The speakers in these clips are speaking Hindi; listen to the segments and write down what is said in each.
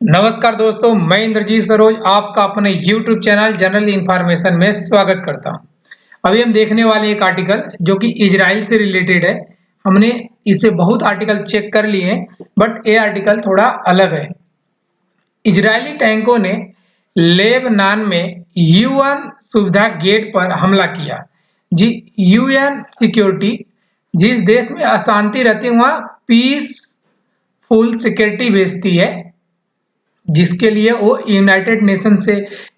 नमस्कार दोस्तों, मैं इंद्रजीत सरोज आपका अपने YouTube चैनल जनरल इंफॉर्मेशन में स्वागत करता हूं। अभी हम देखने वाले एक आर्टिकल जो कि इजराइल से रिलेटेड है। हमने इसे बहुत आर्टिकल चेक कर लिए हैं, बट ये आर्टिकल थोड़ा अलग है। इजरायली टैंकों ने लेबनान में यूएन सुविधा गेट पर हमला किया। जी, यूएन सिक्योरिटी जिस देश में अशांति रहती है वहां पीसफुल सिक्योरिटी भेजती है, जिसके लिए वो यूनाइटेड नेशन से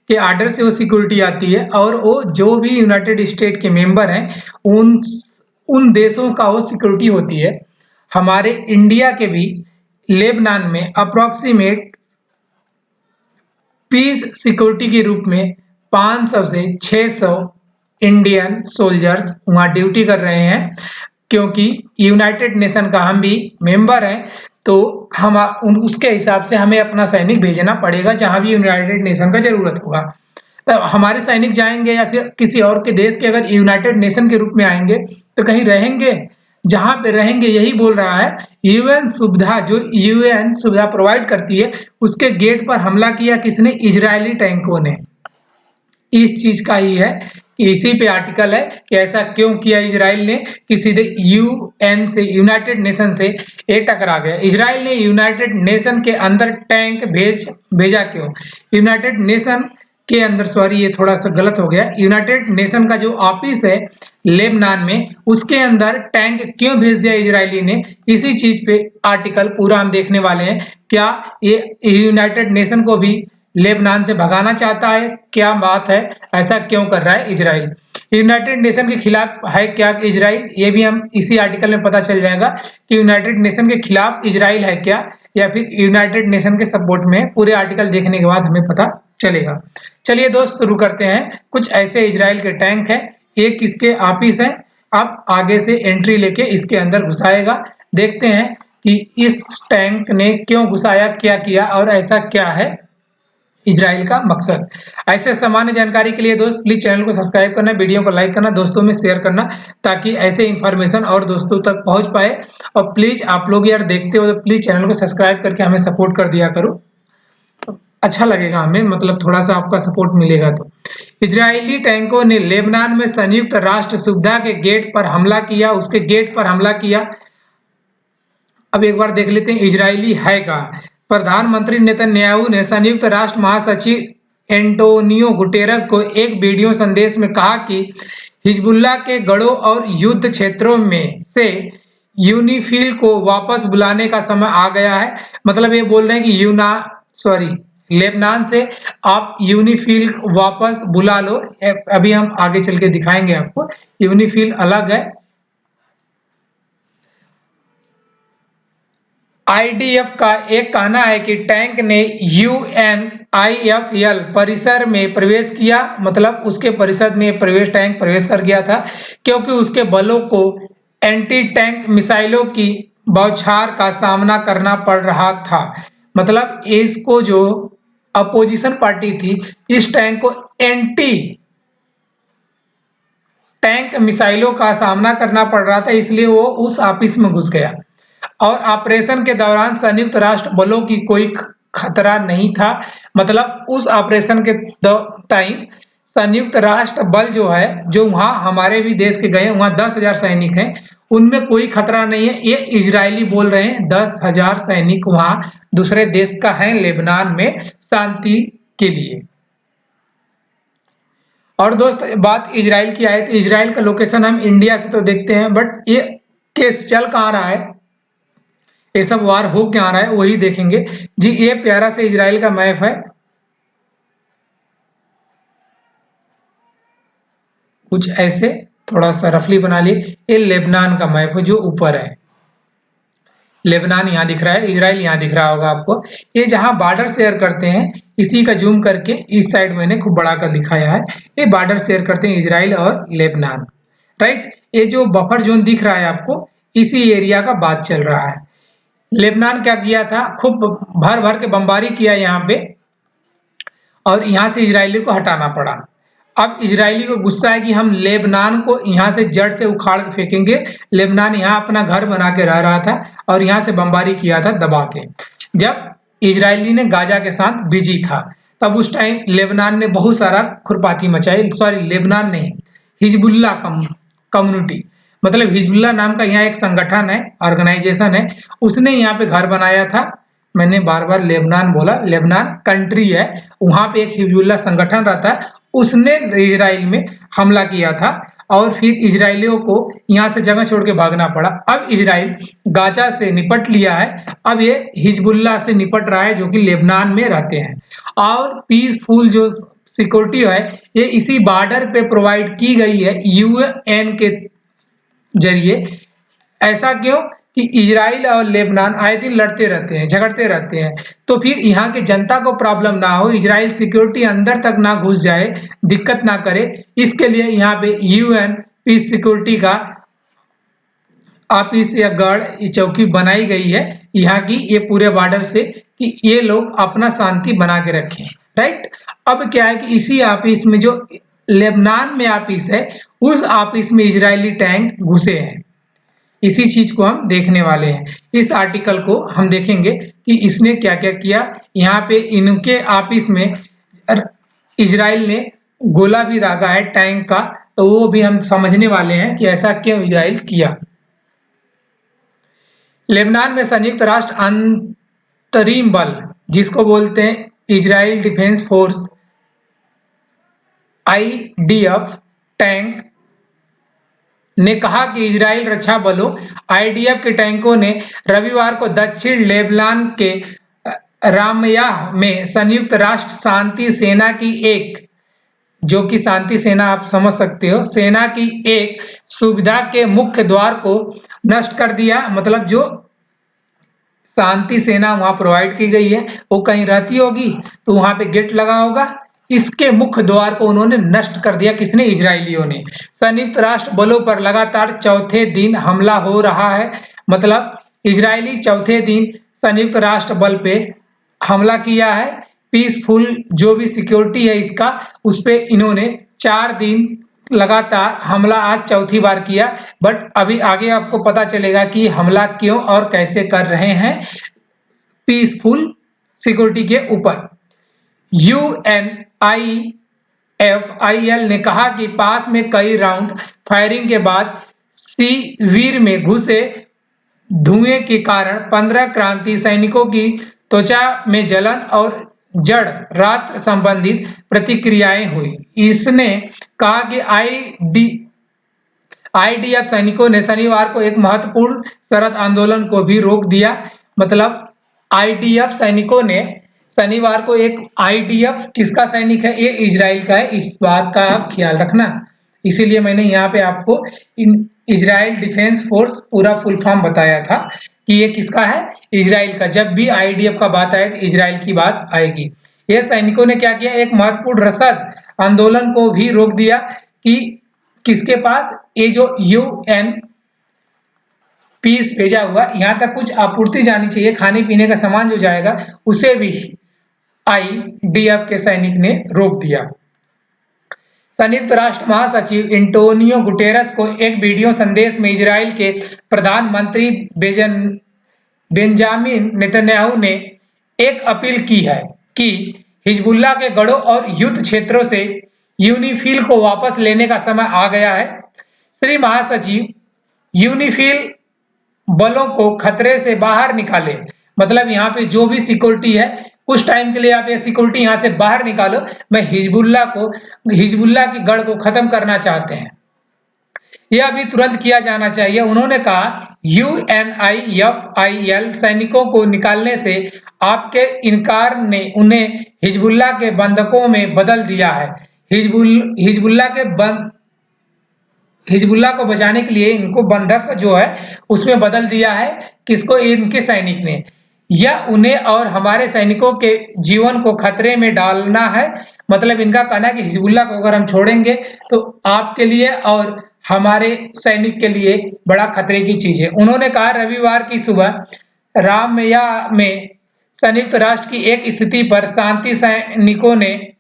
के आर्डर से वो सिक्योरिटी आती है, और वो जो भी यूनाइटेड स्टेट के मेंबर हैं उन उन देशों का वो सिक्योरिटी होती है। हमारे इंडिया के भी लेबनान में अप्रोक्सीमेट पीस सिक्योरिटी के रूप में 500 से 600 इंडियन सोल्जर्स वहां ड्यूटी कर रहे हैं, क्योंकि यूनाइटेड नेशन का हम भी मेंबर हैं। तो हम उसके हिसाब से हमें अपना सैनिक भेजना पड़ेगा जहां भी यूनाइटेड नेशन का जरूरत होगा। तो हमारे सैनिक जाएंगे या फिर किसी और के देश के अगर यूनाइटेड नेशन के रूप में आएंगे तो कहीं रहेंगे, जहां पे रहेंगे यही बोल रहा है। यूएन सुविधा जो यूएन सुविधा प्रोवाइड करती है उसके गेट पर हमला किया किसने? इजरायली टैंकों ने। इस चीज का ही है कि इसी पे आर्टिकल है कि ऐसा क्यों किया इजराइल ने कि सीधे यूएन से यूनाइटेड नेशन से ये टकरा गया। इजराइल ने यूनाइटेड नेशन के अंदर टैंक भेजा क्यों? यूनाइटेड नेशन के अंदर, सॉरी ये थोड़ा सा गलत हो गया, यूनाइटेड नेशन का जो ऑफिस है लेबनान में उसके अंदर टैंक क्यों भेज दिया इजरायली ने, इसी चीज पे आर्टिकल पूरा हम देखने वाले हैं। क्या ये यूनाइटेड नेशन को भी लेबनान से भगाना चाहता है? क्या बात है, ऐसा क्यों कर रहा है इजराइल? यूनाइटेड नेशन के खिलाफ है क्या इजराइल? ये भी हम इसी आर्टिकल में पता चल जाएगा कि यूनाइटेड नेशन के खिलाफ इजराइल है क्या या फिर यूनाइटेड नेशन के सपोर्ट में। पूरे आर्टिकल देखने के बाद हमें पता चलेगा। चलिए दोस्त, शुरू करते हैं। कुछ ऐसे इजराइल के टैंक है, एक इसके ऑफिस है। अब आगे से एंट्री लेके इसके अंदर घुसाएगा। देखते हैं कि इस टैंक ने क्यों घुसाया, क्या किया और ऐसा क्या है इजराइल का मकसद। ऐसे सामान्य जानकारी के लिए दोस्त प्लीज चैनल को सब्सक्राइब करना, वीडियो को लाइक करना, दोस्तों में शेयर करना, ताकि ऐसे इंफॉर्मेशन और दोस्तों तक पहुंच पाए। और प्लीज आप लोग यार देखते हो तो प्लीज चैनल को सब्सक्राइब करके हमें सपोर्ट कर दिया करो, अच्छा लगेगा हमें, मतलब थोड़ा सा आपका सपोर्ट मिलेगा। तो इजरायली टैंकों ने लेबनान में संयुक्त राष्ट्र सुविधा के गेट पर हमला किया, उसके गेट पर हमला किया। अब एक बार देख लेते हैं इजरायली है कहाँ। प्रधानमंत्री नेतन्याहू ने संयुक्त राष्ट्र महासचिव एंटोनियो गुटेरस को एक वीडियो संदेश में कहा कि हिजबुल्लाह के गढ़ों और युद्ध क्षेत्रों में से यूनिफिल को वापस बुलाने का समय आ गया है। मतलब ये बोल रहे हैं कि लेबनान से आप यूनिफिल वापस बुला लो। अभी हम आगे चल के दिखाएंगे आपको, यूनिफिल अलग है। आईडीएफ का एक कहना है कि टैंक ने यूएनआईएफएल परिसर में प्रवेश किया, मतलब उसके परिसर में टैंक प्रवेश कर गया था, क्योंकि उसके बलों को एंटी टैंक मिसाइलों की बौछार का सामना करना पड़ रहा था। मतलब इसको जो अपोजिशन पार्टी थी, इस टैंक को एंटी टैंक मिसाइलों का सामना करना पड़ रहा था, इसलिए वो उस ऑफिस में घुस गया। और ऑपरेशन के दौरान संयुक्त राष्ट्र बलों की कोई खतरा नहीं था। मतलब उस ऑपरेशन के टाइम संयुक्त राष्ट्र बल जो है, जो वहां हमारे भी देश के गए, वहां 10,000 सैनिक हैं, उनमें कोई खतरा नहीं है। ये इजरायली बोल रहे हैं 10,000 सैनिक वहां दूसरे देश का है लेबनान में शांति के लिए। और दोस्त बात इजराइल की आए तो इजराइल का लोकेशन हम इंडिया से तो देखते हैं, बट ये केस चल कहाँ रहा है, ये सब वार हो क्या रहा है वही देखेंगे जी। ये प्यारा से इजराइल का मैप है, कुछ ऐसे थोड़ा सा रफली बना लिए। ये लेबनान का मैप है जो ऊपर है, लेबनान यहाँ दिख रहा है, इजराइल यहाँ दिख रहा होगा आपको। ये जहाँ बॉर्डर शेयर करते हैं, इसी का जूम करके इस साइड मैंने खूब बड़ा कर दिखाया है। ये बॉर्डर शेयर करते हैं इजराइल और लेबनान, राइट। ये जो बफर जोन दिख रहा है आपको, इसी एरिया का बात चल रहा है। लेबनान क्या किया था, खूब भर भर के बमबारी किया यहाँ पे, और यहाँ से इजरायली को हटाना पड़ा। अब इजरायली को गुस्सा है कि हम लेबनान को यहाँ से जड़ से उखाड़ के फेंकेंगे। लेबनान यहाँ अपना घर बना के रह रहा था और यहाँ से बमबारी किया था दबा के। जब इजरायली ने गाजा के साथ बिजी था। तब उस टाइम लेबनान ने बहुत सारा खुरपाती मचाई, सॉरी लेबनान नहीं, हिजबुल्ला कम्युनिटी, मतलब हिजबुल्ला नाम का यहाँ एक संगठन है, ऑर्गेनाइजेशन है, उसने यहाँ पे घर बनाया था। मैंने बार बार लेबनान बोला, लेबनान कंट्री है, वहाँ पे एक हिजबुल्ला संगठन रहता है, उसने इजराइल में हमला किया था और फिर इजरायलियों को यहाँ से जगह छोड़ के भागना पड़ा। अब इजराइल गाजा से निपट लिया है, अब ये हिजबुल्ला से निपट रहा है जो कि लेबनान में रहते हैं। और पीसफुल जो सिक्योरिटी है ये इसी बॉर्डर पे प्रोवाइड की गई है यूएन के जरिए। ऐसा क्यों कि इजराइल और लेबनान आए दिन लड़ते रहते हैं, झगड़ते रहते हैं, तो फिर यहाँ के जनता को प्रॉब्लम ना हो, इजराइल सिक्योरिटी अंदर तक ना घुस जाए, दिक्कत ना करे, इसके लिए यहाँ पे यूएन पीस सिक्योरिटी का ऑफिस या गढ़ चौकी बनाई गई है यहाँ की, ये पूरे बॉर्डर से, कि ये लोग अपना शांति बना के रखें, राइट। अब क्या है कि इसी ऑफिस में जो लेबनान में ऑफिस है, उस ऑफिस में इजरायली टैंक घुसे हैं। इसी चीज को हम देखने वाले हैं, इस आर्टिकल को हम देखेंगे कि इसने क्या क्या किया। यहाँ पे इनके ऑफिस में इजराइल ने गोला भी दागा है टैंक का, तो वो भी हम समझने वाले हैं कि ऐसा क्यों इजराइल किया। लेबनान में संयुक्त राष्ट्र अंतरिम बल, जिसको बोलते हैं Israel defence force IDF, tank ने कहा कि इजराइल रक्षा बलों आईडीएफ के टैंकों ने रविवार को दक्षिण लेबनान के रामयाह में संयुक्त राष्ट्र शांति सेना की एक, जो कि शांति सेना आप समझ सकते हो, सेना की एक सुविधा के मुख्य द्वार को नष्ट कर दिया। मतलब जो शांति सेना वहां प्रोवाइड की गई है वो कहीं रहती होगी तो वहां पे गेट लगा होगा, इसके मुख्य द्वार को उन्होंने नष्ट कर दिया। किसने? इजरायलियों ने। संयुक्त राष्ट्र बलों पर लगातार चौथे दिन हमला हो रहा है, मतलब इजरायली चौथे दिन संयुक्त राष्ट्र बल पे हमला किया है। पीसफुल जो भी सिक्योरिटी है इसका, उस पे इन्होंने 4 दिन लगातार हमला आज चौथी बार किया। बट अभी आगे आपको पता चलेगा कि हमला क्यों और कैसे कर रहे हैं पीसफुल सिक्योरिटी के ऊपर। यूएनआईएफआईएल ने कहा कि पास में कई राउंड फायरिंग के बाद शिविर में घुसे धुएं के कारण 15 क्रांति सैनिकों की त्वचा में जलन और जड़ रात संबंधित प्रतिक्रियाएं हुई। इसने कहा कि आईडीएफ सैनिकों ने शनिवार को एक महत्वपूर्ण शरद आंदोलन को भी रोक दिया। मतलब आईडीएफ सैनिकों ने शनिवार को एक, आईडीएफ किसका सैनिक है? ये इजराइल का है, इस बात का आप ख्याल रखना। इसीलिए मैंने यहाँ पे आपको इजराइल डिफेंस फोर्स पूरा फुल फॉर्म बताया था कि ये किसका है? इजराइल का। जब भी आईडीएफ का बात आए इजराइल की बात आएगी। ये सैनिकों ने क्या किया? एक महत्वपूर्ण रसद आंदोलन को भी रोक दिया कि किसके पास? ये जो यूएन पीस भेजा हुआ, यहाँ तक कुछ आपूर्ति जानी चाहिए, खाने पीने का सामान जो जाएगा उसे भी आईडीएफ के सैनिक ने रोक दिया। संयुक्त राष्ट्र महासचिव एंटोनियो गुटेरस को एक वीडियो संदेश में इजराइल के प्रधानमंत्री बेंजामिन नेतन्याहू ने एक अपील की है कि हिजबुल्लाह के गढ़ों और युद्ध क्षेत्रों से यूनिफिल को वापस लेने का समय आ गया है। श्री महासचिव यूनिफिल बलों को खतरे से बाहर निकाले, मतलब यहाँ पे जो भी सिक्योरिटी है कुछ टाइम के लिए आप ये सिक्योरिटी यहाँ से बाहर निकालो। मैं हिजबुल्लाह की गढ़ को खत्म करना चाहते हैं, यह अभी तुरंत किया जाना चाहिए। उन्होंने कहा यूएनआईएफआईएल सैनिकों को निकालने से आपके इनकार ने उन्हें हिजबुल्लाह के बंधकों में बदल दिया है। हिजबुल्लाह को बचाने के लिए इनको बंधक जो है उसमें बदल दिया है। किसको? इनके सैनिक ने। यह उन्हें और हमारे सैनिकों के जीवन को खतरे में डालना है। मतलब इनका कहना है कि हिजबुल्लाह को अगर हम छोड़ेंगे तो आपके लिए और हमारे सैनिक के लिए बड़ा खतरे की चीज है। उन्होंने कहा रविवार की सुबह रामया में संयुक्त राष्ट्र की एक स्थिति पर शांति सैनिकों ने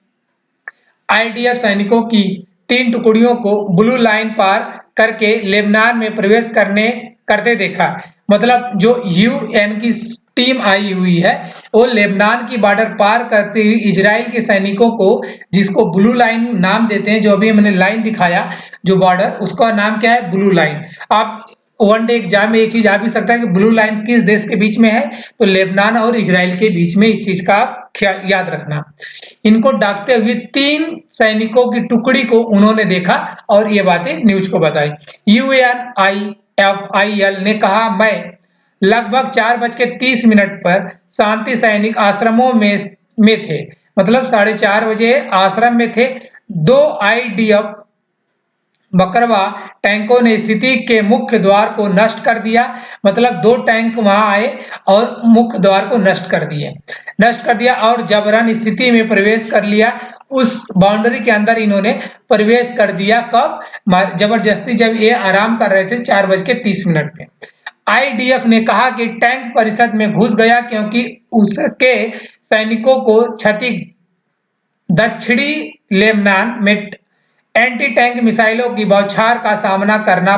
आईडीएफ सैनिकों की 3 टुकड़ियों को ब्लू लाइन पार करके लेबनान में प्रवेश करते देखा। मतलब जो यूएन की टीम आई हुई है वो लेबनान की बॉर्डर पार करते हुए इजराइल के सैनिकों को, जिसको ब्लू लाइन नाम देते हैं, जो अभी मैंने लाइन दिखाया जो बॉर्डर, उसका नाम क्या है, ब्लू लाइन। आप वन डे एग्जाम में ये चीज आ भी सकता है कि ब्लू लाइन किस देश के बीच में है, तो लेबनान और इजराइल के बीच में, इस चीज का याद रखना। इनको डाकते हुए 3 सैनिकों की टुकड़ी को उन्होंने देखा और ये बातें न्यूज को बताई। यूएनआईएफआईएल ने कहा, मैं लगभग 4:30 पर शांति सैनिक आश्रमों में थे, मतलब 4:30 बजे आश्रम में थे। 2 आईडीएफ बकरवा टैंकों ने स्थिति के मुख्य द्वार को नष्ट कर दिया, मतलब 2 टैंक वहां आए और मुख्य द्वार को नष्ट कर दिया और जबरन स्थिति में प्रवेश कर लिया। उस बाउंड्री के अंदर इन्होंने प्रवेश कर दिया। कब? जबरदस्ती, जब ये आराम कर रहे थे 4:30 पे। आईडीएफ ने कहा कि टैंक परिषद में घुस गया क्योंकि उसके सैनिकों को दक्षिणी लेबनान में एंटी टैंक मिसाइलों की बौछार का सामना करना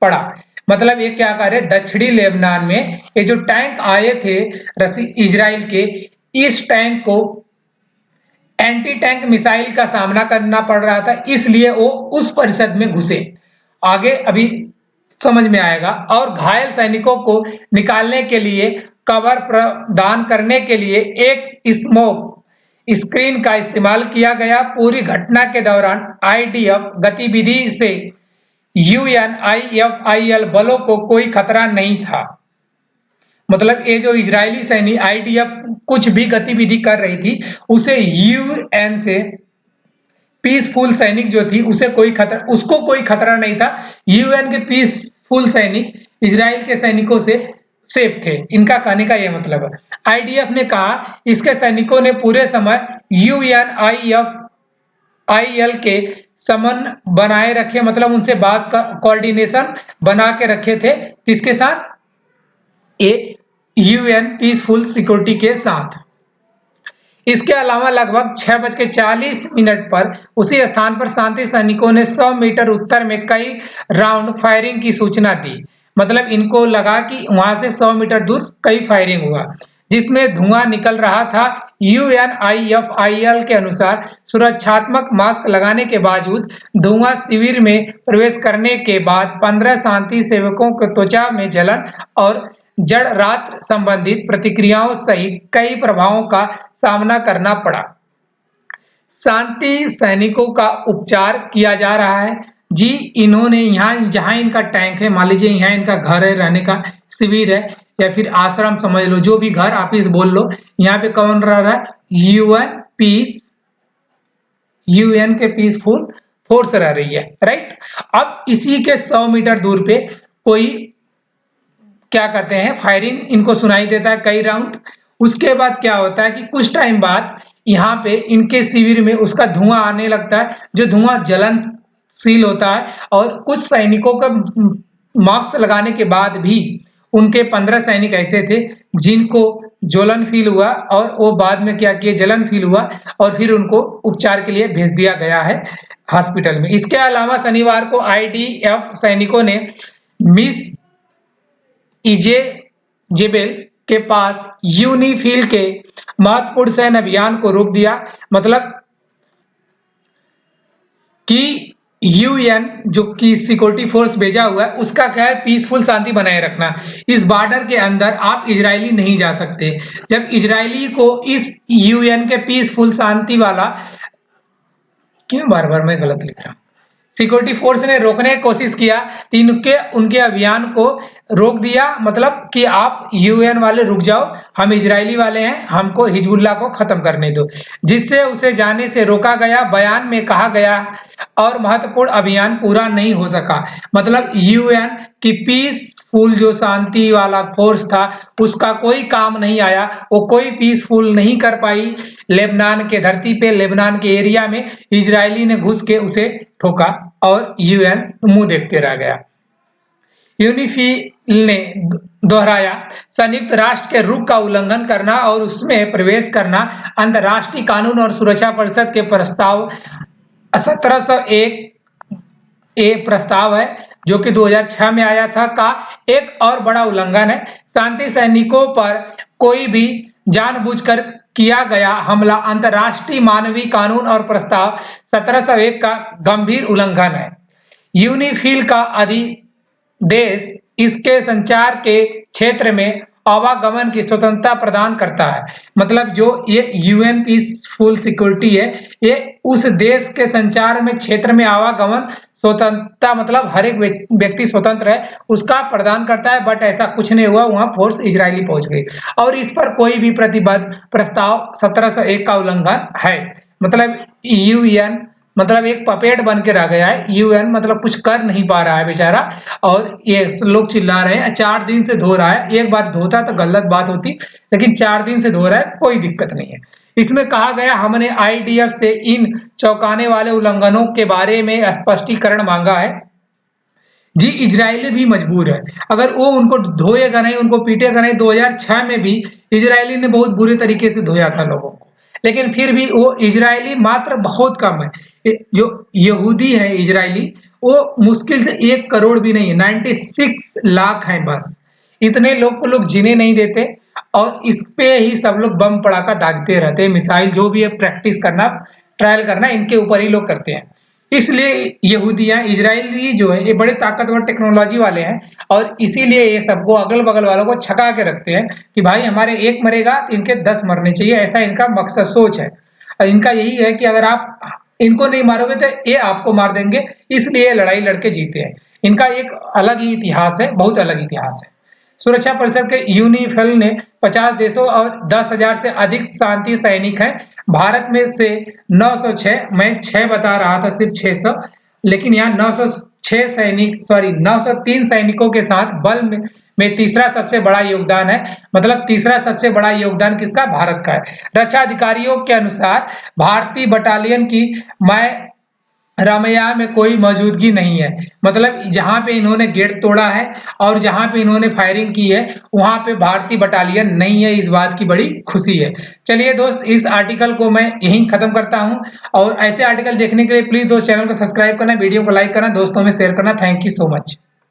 पड़ा। मतलब ये क्या कर रहे, दक्षिणी लेबनान में ये जो टैंक आए थे इजराइल के, इस टैंक को एंटी टैंक मिसाइल का सामना करना पड़ रहा था, इसलिए वो उस परिषद में घुसे। आगे अभी समझ में आएगा। और घायल सैनिकों को निकालने के लिए कवर प्रदान करने के लिए एक स्मोक स्क्रीन का इस्तेमाल किया गया। पूरी घटना के दौरान आईडीएफ गतिविधि से यूएनआईएफआईएल बलों को कोई खतरा नहीं था। मतलब ये जो इजरायली सैनिक आईडीएफ कुछ भी गतिविधि कर रही थी, उसे यूएन से पीसफुल सैनिक जो थी उसको कोई खतरा नहीं था। यूएन के पीसफुल सैनिक इजराइल के सैनिकों से सेफ थे। इनका कहने का यह मतलब है। आईडीएफ ने कहा इसके सैनिकों ने पूरे समय यूएनआईएफआईएल के समन्वय बनाए रखे, मतलब उनसे बात का कोऑर्डिनेशन बना के रखे थे। किसके साथ? यूएन पीसफुल सिक्योरिटी के साथ। इसके अलावा लगभग 6:40 पर उसी स्थान पर शांति सैनिकों ने 100 मीटर उत्तर में कई राउंड फायरिंग की सूचना दी। मतलब इनको लगा कि वहां से 100 मीटर दूर कई फायरिंग हुआ, जिसमें धुआं निकल रहा था। यूएनआईएफआईएल के अनुसार सुरक्षात्मक मास्क लगाने के बावजूद धुआं शिविर में प्रवेश करने के बाद 15 शांति सेवकों को त्वचा में जलन और जड़ रात संबंधित प्रतिक्रियाओं सहित कई प्रभावों का सामना करना पड़ा। शांति सैनिकों का उपचार किया जा रहा है जी। इन्होंने यहाँ जहाँ इनका टैंक है, मान लीजिए यहाँ इनका घर है, रहने का शिविर है या फिर आश्रम समझ लो, जो भी घर आप इस बोल लो, यहाँ पे कौन रह रहा है? यूएन के पीसफुल फोर्स रह रही है, राइट। अब इसी के 100 मीटर दूर पे कोई क्या कहते हैं, फायरिंग इनको सुनाई देता है कई राउंड। उसके बाद क्या होता है कि कुछ टाइम बाद यहाँ पे इनके शिविर में उसका धुआं आने लगता है, जो धुआं जलनशील होता है। और कुछ सैनिकों का मास्क लगाने के बाद भी उनके 15 सैनिक ऐसे थे जिनको ज्वलन फील हुआ और वो बाद में क्या किए, जलन फील हुआ और फिर उनको उपचार के लिए भेज दिया गया है हॉस्पिटल में। इसके अलावा शनिवार को आईडीएफ सैनिकों ने मिस जेबेल के पास यूनिफिल के महत्वपूर्ण सैन्य अभियान को रोक दिया। मतलब कि यूएन जो की सिक्योरिटी फोर्स भेजा हुआ है उसका क्या है, पीसफुल शांति बनाए रखना। इस बॉर्डर के अंदर आप इजरायली नहीं जा सकते। जब इजरायली को इस यूएन के पीसफुल शांति वाला, क्यों बार बार मैं गलत लिख रहा हूं, सिक्योरिटी फोर्स ने रोकने की कोशिश किया, उनके अभियान को रोक दिया। मतलब कि आप यूएन वाले रुक जाओ, हम इजरायली वाले हैं, हमको हिजबुल्लाह को खत्म करने दो, जिससे उसे जाने से रोका गया। बयान में कहा गया और महत्वपूर्ण अभियान पूरा नहीं हो सका। मतलब यूएन की पीसफुल जो शांति वाला फोर्स था उसका कोई काम नहीं आया, वो कोई पीसफुल नहीं कर पाई। लेबनान के धरती पे, लेबनान के एरिया में इजरायली ने घुस के उसे ठोका और यूएन मुंह देखते रह गया। यूनिफिल ने दोहराया, संयुक्त राष्ट्र के रुख का उल्लंघन करना और उसमें प्रवेश करना अंतर्राष्ट्रीय कानून और सुरक्षा परिषद के प्रस्ताव 1701 प्रस्ताव है। जो कि 2006 में आया था, का एक और बड़ा उल्लंघन है। शांति सैनिकों पर कोई भी जानबूझकर किया गया हमला अंतर्राष्ट्रीय मानवीय कानून और प्रस्ताव 1701 का गंभीर उल्लंघन है। यूनिफिल का अधिदेश इसके संचार के क्षेत्र में आवागमन की स्वतंत्रता प्रदान करता है। मतलब जो ये यूएन पीसफुल सिक्योरिटी है, ये उस देश के संचार में क्षेत्र में आवागमन स्वतंत्रता, मतलब हर एक व्यक्ति स्वतंत्र है, उसका प्रदान करता है। बट ऐसा कुछ नहीं हुआ, वहां फोर्स इजरायली पहुंच गई और इस पर कोई भी प्रतिबद्ध प्रस्ताव 1701 का उल्लंघन है। मतलब यूएन मतलब एक पपेट बन के रह गया है। यूएन मतलब कुछ कर नहीं पा रहा है बेचारा, और ये लोग चिल्ला रहे हैं। 4 दिन से धो रहा है, एक बार धोता तो गलत बात होती, लेकिन 4 दिन से धो रहा है, कोई दिक्कत नहीं है। इसमें कहा गया हमने आईडीएफ से इन चौंकाने वाले उल्लंघनों के बारे में स्पष्टीकरण मांगा है। जी इजरायली भी मजबूर है, अगर वो उनको धोएगा नहीं, उनको पीटेगा नहीं। 2006 में भी इजरायली ने बहुत बुरे तरीके से धोया था लोगों को, लेकिन फिर भी वो इजरायली मात्र बहुत कम है। जो यहूदी है इजरायली, वो मुश्किल से 1 करोड़ भी नहीं है, 96 लाख हैं बस। इतने लोग को लोग जीने नहीं देते और इस पे ही सब लोग बम पड़ाका दागते रहते हैं। मिसाइल जो भी है प्रैक्टिस करना, ट्रायल करना, इनके ऊपर ही लोग करते हैं। इसलिए यहूदियां, इजरायली जो है, ये बड़े ताकतवर टेक्नोलॉजी वाले हैं और इसीलिए ये सबको अगल बगल वालों को छका के रखते हैं कि भाई हमारे एक मरेगा तो इनके 10 मरने चाहिए। ऐसा इनका मकसद सोच है। और इनका यही है कि अगर आप इनको नहीं मारोगे तो ये आपको मार देंगे, इसलिए लड़ाई लड़के जीते हैं। इनका एक अलग ही इतिहास है, बहुत अलग इतिहास है। सुरक्षा परिषद के यूनिफिल ने 50 देशों और 10,000 से अधिक शांति सैनिक हैं। भारत में से 906, मैं 6 बता रहा था, सिर्फ 600, लेकिन यहाँ 903 सैनिकों के साथ बल में तीसरा सबसे बड़ा योगदान है। मतलब तीसरा सबसे बड़ा योगदान किसका? भारत का है। रक्षा अधिकारियों के अनुसार भारतीय बटालियन की मैं रामैया में कोई मौजूदगी नहीं है। मतलब जहां पे इन्होंने गेट तोड़ा है और जहां पे इन्होंने फायरिंग की है, वहां पे भारतीय बटालियन नहीं है। इस बात की बड़ी खुशी है। चलिए दोस्त, इस आर्टिकल को मैं यहीं खत्म करता हूं और ऐसे आर्टिकल देखने के लिए प्लीज दोस्त चैनल को सब्सक्राइब करना, वीडियो को लाइक करना, दोस्तों में शेयर करना। Thank you so much.